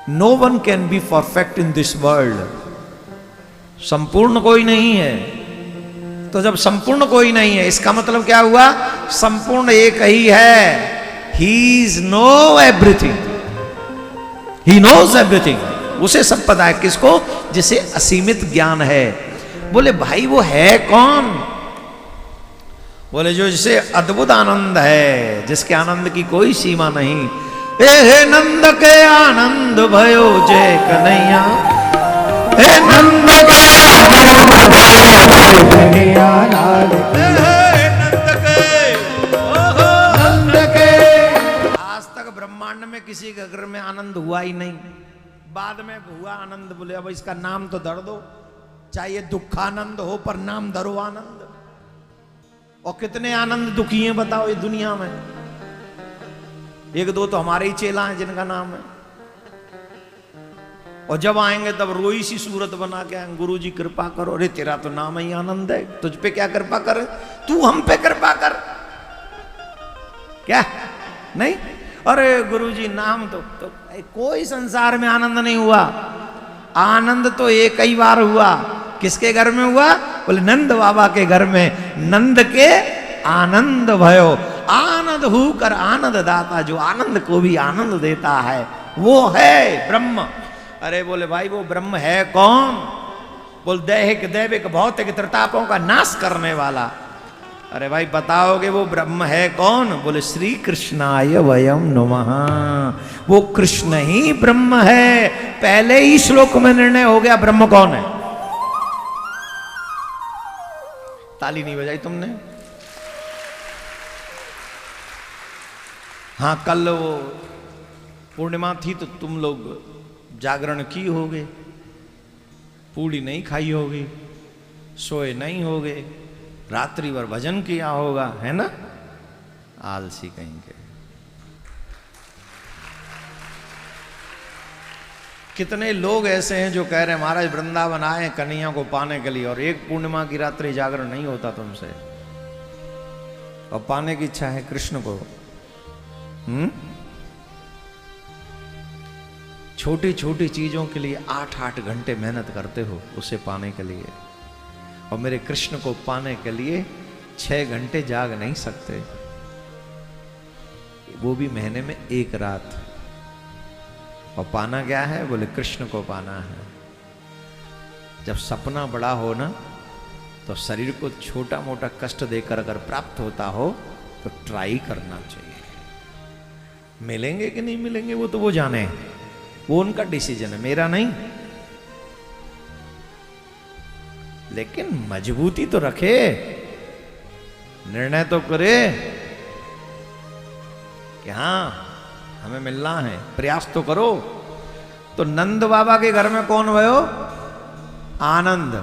No one can be perfect in this world. संपूर्ण कोई नहीं है। तो जब संपूर्ण कोई नहीं है, इसका मतलब क्या हुआ? संपूर्ण एक ही है। He is no everything, he knows everything. उसे सब पता है। किसको? जिसे असीमित ज्ञान है। बोले भाई वो है कौन? बोले जो जिसे अद्भुत आनंद है, जिसके आनंद की कोई सीमा नहीं। हे नंद के आनंद भयो जय कन्हैया, हे नंद के आनंद भयो कन्हैया लाल, नंद के। आज तक ब्रह्मांड में किसी के घर में आनंद हुआ ही नहीं। बाद में हुआ आनंद। बोले अब इसका नाम तो धर दो, चाहे दुखानंद हो पर नाम धरो आनंद। और कितने आनंद दुखी हैं बताओ ये दुनिया में। एक दो तो हमारे ही चेला हैं जिनका नाम है। और जब आएंगे तब रोई सी सूरत बना के आएंगे, गुरु जी कृपा करो। अरे तेरा तो नाम ही आनंद है, तुझ पे क्या कृपा करे? तू हम पे कृपा कर। क्या नहीं? अरे गुरु जी नाम तो कोई संसार में आनंद नहीं हुआ। आनंद तो एक ही बार हुआ। किसके घर में हुआ? बोले नंद बाबा के घर में। नंद के आनंद भयो, आनंद हु कर आनंद दाता। जो आनंद को भी आनंद देता है वो है ब्रह्म। अरे बोले भाई वो ब्रह्म है कौन? बोल दैहिक दैविक भौतिक त्रितापों का नाश करने वाला। अरे भाई बताओगे वो ब्रह्म है कौन? बोले श्री कृष्णाय वयम नमः। वो कृष्ण ही ब्रह्म है। पहले ही श्लोक में निर्णय हो गया ब्रह्म कौन है। ताली नहीं बजाई तुमने? हाँ कल वो पूर्णिमा थी तो तुम लोग जागरण की होगे, पूड़ी नहीं खाई होगी, सोए नहीं होगे, रात्रि भर भजन किया होगा, है ना? आलसी कहीं के। कितने लोग ऐसे हैं जो कह रहे हैं महाराज वृंदावन आए कन्हैया को पाने के लिए, और एक पूर्णिमा की रात्रि जागरण नहीं होता तुमसे, और पाने की इच्छा है कृष्ण को। छोटी छोटी चीजों के लिए 8-8 घंटे मेहनत करते हो उसे पाने के लिए, और मेरे कृष्ण को पाने के लिए 6 घंटे जाग नहीं सकते, वो भी महीने में 1 रात। और पाना क्या है? बोले कृष्ण को पाना है। जब सपना बड़ा हो ना तो शरीर को छोटा मोटा कष्ट देकर अगर प्राप्त होता हो तो ट्राई करना चाहिए। मिलेंगे कि नहीं मिलेंगे वो तो वो जाने, वो उनका डिसीजन है, मेरा नहीं। लेकिन मजबूती तो रखे, निर्णय तो करे कि हाँ हमें मिलना है, प्रयास तो करो। तो नंद बाबा के घर में कौन भयो? आनंद।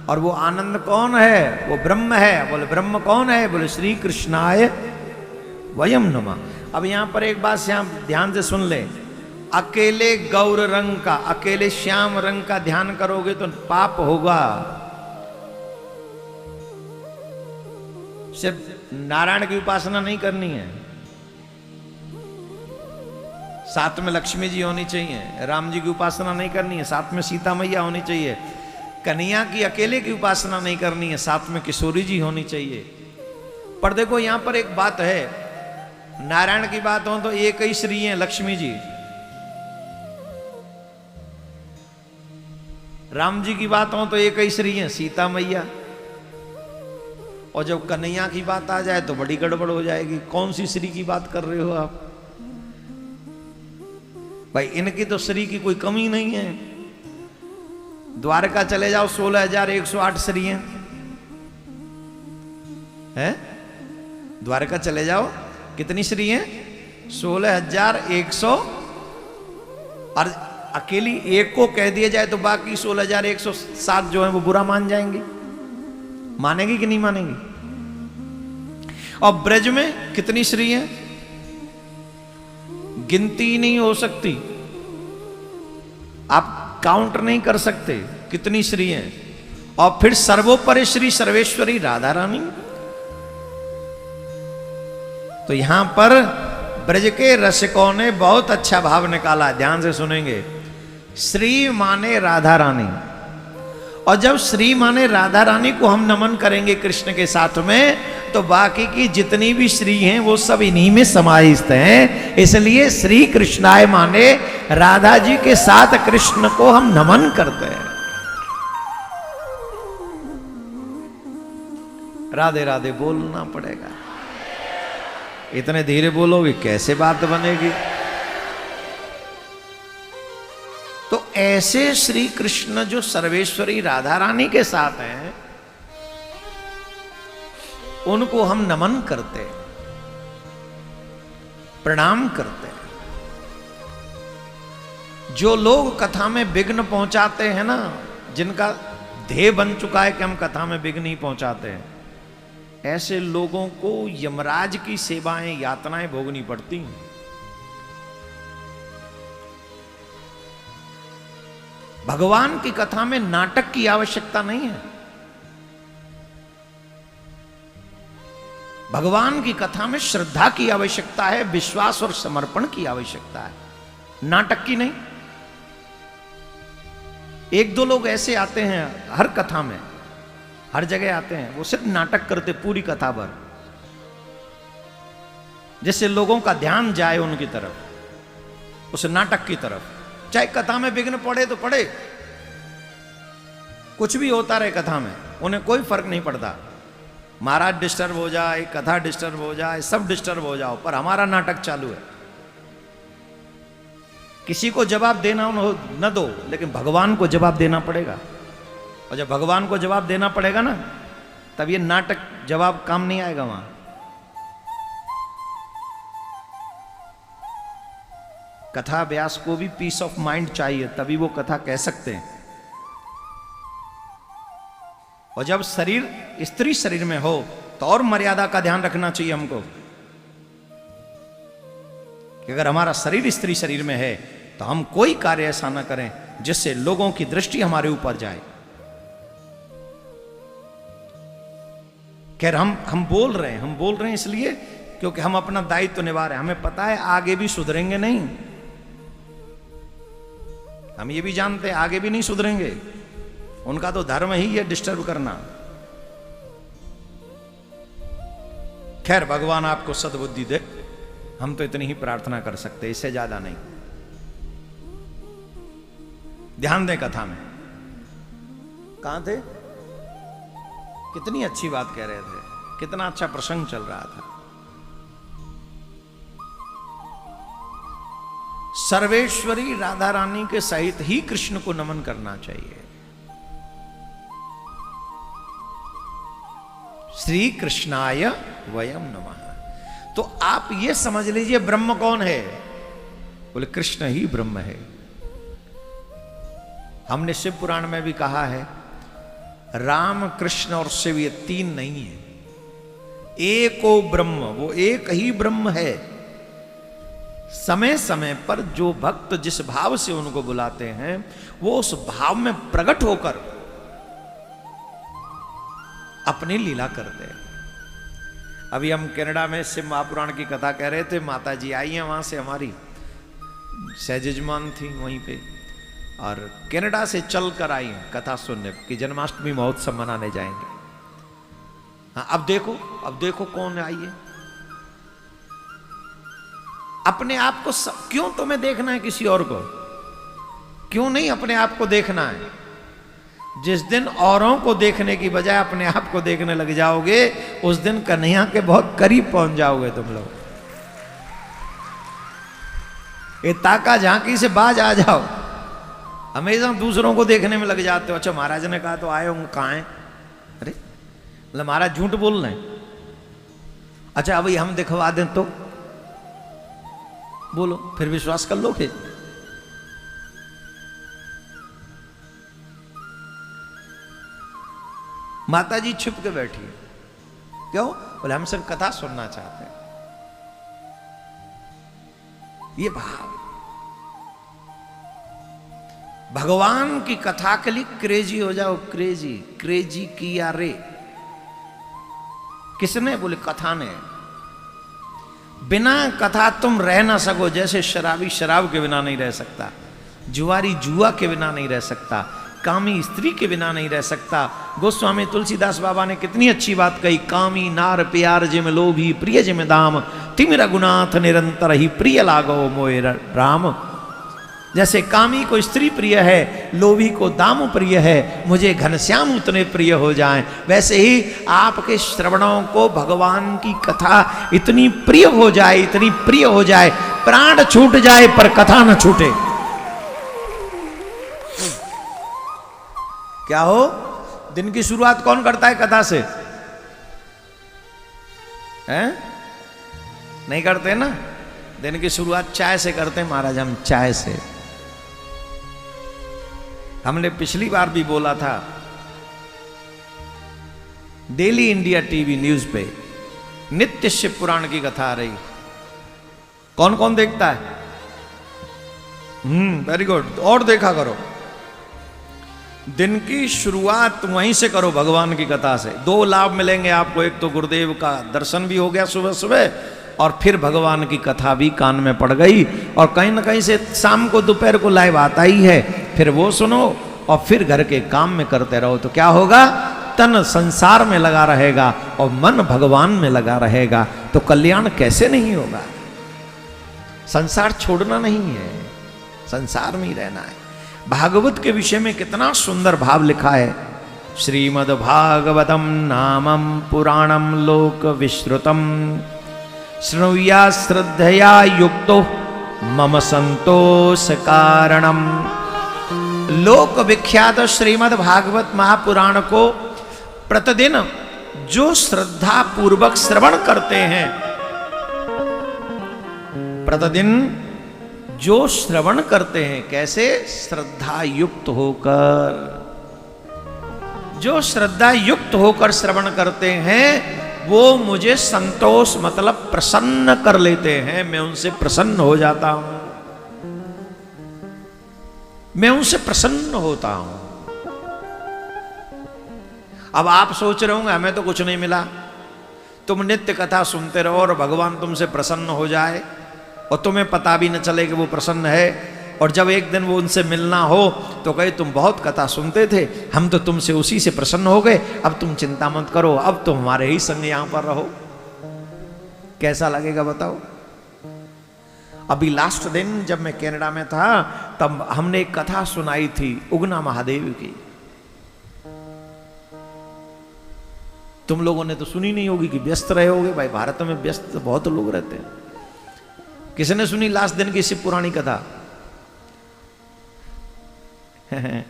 और वो आनंद कौन है? वो ब्रह्म है। बोले ब्रह्म कौन है? बोले श्री कृष्णाय वयम नमः। अब यहां पर एक बात ध्यान से सुन ले। अकेले गौर रंग का, अकेले श्याम रंग का ध्यान करोगे तो पाप होगा। सिर्फ नारायण की उपासना नहीं करनी है, साथ में लक्ष्मी जी होनी चाहिए। राम जी की उपासना नहीं करनी है, साथ में सीता मैया होनी चाहिए। कन्हैया की अकेले की उपासना नहीं करनी है, साथ में किशोरी जी होनी चाहिए। पर देखो यहां पर एक बात है, नारायण की बात हो तो एक ही श्री है लक्ष्मी जी, राम जी की बात हो तो एक ही श्री है सीता मैया। और जब कन्हैया की बात आ जाए तो बड़ी गड़बड़ हो जाएगी। कौन सी श्री की बात कर रहे हो आप? भाई इनकी तो श्री की कोई कमी नहीं है। द्वारका चले जाओ 16,108 श्री हैं। द्वारका चले जाओ कितनी श्री हैं? 16,100। और अकेली एक को कह दिया जाए तो बाकी 16,107 जो है वो बुरा मान जाएंगे। मानेगी कि नहीं मानेगी? और ब्रज में कितनी श्री हैं? गिनती नहीं हो सकती, आप काउंट नहीं कर सकते कितनी श्री हैं। और फिर सर्वोपरि श्री सर्वेश्वरी राधा रानी। तो यहां पर ब्रज के रसिकों ने बहुत अच्छा भाव निकाला, ध्यान से सुनेंगे। श्री माने राधा रानी, और जब श्री माने राधा रानी को हम नमन करेंगे कृष्ण के साथ में, तो बाकी की जितनी भी श्री हैं वो सब इन्हीं में समाहित हैं। इसलिए श्री कृष्णाय माने राधा जी के साथ कृष्ण को हम नमन करते हैं। राधे राधे बोलना पड़ेगा, इतने धीरे बोलोगे कैसे बात बनेगी। तो ऐसे श्री कृष्ण जो सर्वेश्वरी राधा रानी के साथ हैं, उनको हम नमन करते, प्रणाम करते। जो लोग कथा में विघ्न पहुंचाते हैं ना, जिनका ध्येय बन चुका है कि हम कथा में विघ्न ही पहुंचाते हैं, ऐसे लोगों को यमराज की सेवाएं, यातनाएं भोगनी पड़ती हैं। भगवान की कथा में नाटक की आवश्यकता नहीं है। भगवान की कथा में श्रद्धा की आवश्यकता है, विश्वास और समर्पण की आवश्यकता है, नाटक की नहीं। एक दो लोग ऐसे आते हैं हर कथा में, हर जगह आते हैं, वो सिर्फ नाटक करते पूरी कथा भर, जिससे लोगों का ध्यान जाए उनकी तरफ, उस नाटक की तरफ। चाहे कथा में विघ्न पड़े तो पड़े, कुछ भी होता रहे कथा में, उन्हें कोई फर्क नहीं पड़ता। महाराज डिस्टर्ब हो जाए, कथा डिस्टर्ब हो जाए, सब डिस्टर्ब हो जाओ, पर हमारा नाटक चालू है। किसी को जवाब देना न दो, लेकिन भगवान को जवाब देना पड़ेगा। और जब भगवान को जवाब देना पड़ेगा ना, तब ये नाटक जवाब काम नहीं आएगा वहां। कथा व्यास को भी पीस ऑफ माइंड चाहिए, तभी वो कथा कह सकते हैं। और जब शरीर स्त्री शरीर में हो, तो और मर्यादा का ध्यान रखना चाहिए हमको, कि अगर हमारा शरीर स्त्री शरीर में है तो हम कोई कार्य ऐसा ना करें जिससे लोगों की दृष्टि हमारे ऊपर जाए। खैर हम बोल रहे हैं इसलिए क्योंकि हम अपना दायित्व तो निभा रहे हैं। हमें पता है आगे भी सुधरेंगे नहीं, हम ये भी जानते हैं आगे भी नहीं सुधरेंगे। उनका तो धर्म ही है डिस्टर्ब करना। खैर भगवान आपको सद्बुद्धि दे, हम तो इतनी ही प्रार्थना कर सकते, इससे ज्यादा नहीं। ध्यान दें कथा में। कहां थे? कितनी अच्छी बात कह रहे थे, कितना अच्छा प्रसंग चल रहा था। सर्वेश्वरी राधा रानी के सहित ही कृष्ण को नमन करना चाहिए। श्री कृष्णाय वयम नमः। तो आप ये समझ लीजिए ब्रह्म कौन है? बोले कृष्ण ही ब्रह्म है। हमने शिव पुराण में भी कहा है, राम कृष्ण और शिव ये तीन नहीं है, एको ब्रह्म, वो एक ही ब्रह्म है। समय समय पर जो भक्त जिस भाव से उनको बुलाते हैं, वो उस भाव में प्रकट होकर अपनी लीला करते हैं। अभी हम कनाडा में शिव महापुराण की कथा कह रहे थे, माता जी आई हैं वहां से, हमारी सहजमान थी वहीं पे, और कनाडा से चल कर आई कथा सुनने कि जन्माष्टमी महोत्सव मनाने जाएंगे। हाँ, अब देखो कौन आई है। अपने आप को क्यों तुम्हें देखना है किसी और को? क्यों नहीं अपने आप को देखना है? जिस दिन औरों को देखने की बजाय अपने आप को देखने लग जाओगे, उस दिन कन्हैया के बहुत करीब पहुंच जाओगे तुम लोग। ये ताका झांकी से बाज आ जाओ। हमेशा दूसरों को देखने में लग जाते हो। अच्छा महाराज ने कहा तो आए होंगे, कहाँ हैं? अरे मतलब महाराज झूठ बोल रहे हैं। अच्छा अभी हम दिखवा दें तो बोलो, फिर विश्वास कर लोगे? माता जी छुप के बैठी है, क्यों? बोले हम सिर्फ कथा सुनना चाहते हैं। ये भाव भगवान की कथा के लिए क्रेजी हो जाओ। क्रेजी किया रे किसने? बोले कथा ने। बिना कथा तुम रह ना सको, जैसे शराबी शराब के बिना नहीं रह सकता। जुआरी जुआ के बिना नहीं रह सकता, कामी स्त्री के बिना नहीं रह सकता। गोस्वामी तुलसीदास बाबा ने कितनी अच्छी बात कही, कामी नार प्यार जिम लोभी प्रिय जिम दाम, तिम रघुनाथ निरंतर ही प्रिय लागो मोए राम। जैसे कामी को स्त्री प्रिय है, लोभी को दाम प्रिय है, मुझे घनश्याम उतने प्रिय हो जाएं, वैसे ही आपके श्रवणों को भगवान की कथा इतनी प्रिय हो जाए, इतनी प्रिय हो जाए, प्राण छूट जाए पर कथा न छूटे। क्या हो, दिन की शुरुआत कौन करता है कथा से? हैं? नहीं करते ना। दिन की शुरुआत चाय से करते हैं महाराज, हम चाय से। हमने पिछली बार भी बोला था, डेली इंडिया टीवी न्यूज पे नित्य शिव पुराण की कथा आ रही। कौन कौन देखता है? Very good. और देखा करो, दिन की शुरुआत वहीं से करो, भगवान की कथा से। दो लाभ मिलेंगे आपको, एक तो गुरुदेव का दर्शन भी हो गया सुबह सुबह, और फिर भगवान की कथा भी कान में पड़ गई, और कहीं ना कहीं से शाम को दोपहर को लाइव आता ही है, फिर वो सुनो और फिर घर के काम में करते रहो। तो क्या होगा, तन संसार में लगा रहेगा और मन भगवान में लगा रहेगा, तो कल्याण कैसे नहीं होगा। संसार छोड़ना नहीं है, संसार में ही रहना है। भागवत के विषय में कितना सुंदर भाव लिखा है। श्रीमद् भागवतम नामम पुराणम लोक विश्रुतम, श्रृणुया श्रद्धया युक्तो मम संतोष कारणम। लोक विख्यात श्रीमद् भागवत महापुराण को प्रतिदिन जो श्रद्धा पूर्वक श्रवण करते हैं, प्रतिदिन जो श्रवण करते हैं, कैसे? श्रद्धा युक्त होकर। जो श्रद्धा युक्त होकर श्रवण करते हैं वो मुझे संतोष मतलब प्रसन्न कर लेते हैं, मैं उनसे प्रसन्न हो जाता हूं, मैं उनसे प्रसन्न होता हूं। अब आप सोच रहे होंगे हमें तो कुछ नहीं मिला, तुम नित्य कथा सुनते रहो और भगवान तुमसे प्रसन्न हो जाए और तुम्हें पता भी न चले कि वो प्रसन्न है, और जब एक दिन वो उनसे मिलना हो तो कहे तुम बहुत कथा सुनते थे, हम तो तुमसे उसी से प्रसन्न हो गए, अब तुम चिंता मत करो, अब तुम हमारे ही संग यहां पर रहो। कैसा लगेगा बताओ? अभी लास्ट दिन जब मैं कनाडा में था तब हमने एक कथा सुनाई थी उगना महादेव की। तुम लोगों ने तो सुनी नहीं होगी कि व्यस्त रहे होगे, भाई भारत में व्यस्त बहुत लोग रहते हैं। किसने सुनी लास्ट दिन की शिव पुराणी कथा? हैं?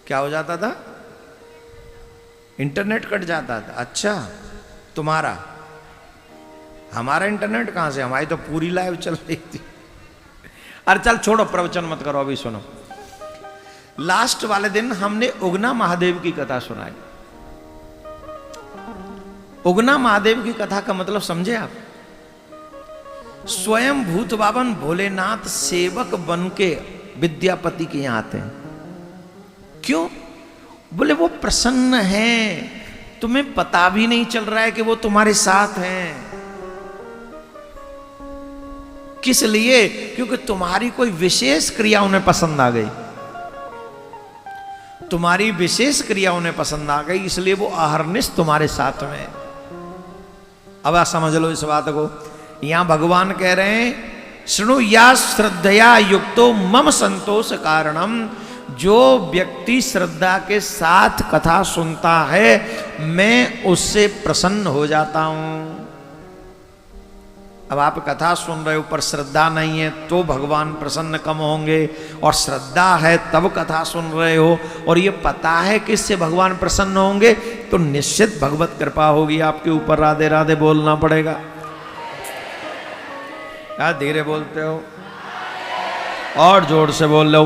क्या हो जाता था? इंटरनेट कट जाता था। अच्छा, तुम्हारा? हमारा इंटरनेट कहां से? हमारी तो पूरी लाइव चल रही थी। अरे चल छोड़ो, प्रवचन मत करो, अभी सुनो। लास्ट वाले दिन हमने उगना महादेव की कथा सुनाई। उगना महादेव की कथा का मतलब समझे आप? स्वयं भूत बावन भोलेनाथ सेवक बन के विद्यापति के यहां आते हैं। क्यों? बोले वो प्रसन्न हैं, तुम्हें पता भी नहीं चल रहा है कि वो तुम्हारे साथ हैं। किस लिए? क्योंकि तुम्हारी कोई विशेष क्रिया उन्हें पसंद आ गई, तुम्हारी विशेष क्रिया उन्हें पसंद आ गई, इसलिए वो अहर्निश तुम्हारे साथ में। अब आप समझ लो इस बात को। यहां भगवान कह रहे हैं, शृणु या श्रद्धया युक्तो मम संतोष कारणम। जो व्यक्ति श्रद्धा के साथ कथा सुनता है मैं उससे प्रसन्न हो जाता हूं। अब आप कथा सुन रहे हो पर श्रद्धा नहीं है तो भगवान प्रसन्न कम होंगे, और श्रद्धा है तब कथा सुन रहे हो और ये पता है कि इससे भगवान प्रसन्न होंगे, तो निश्चित भगवत कृपा होगी आपके ऊपर। राधे राधे बोलना पड़ेगा। क्या धीरे बोलते हो? और जोर से बोल लो।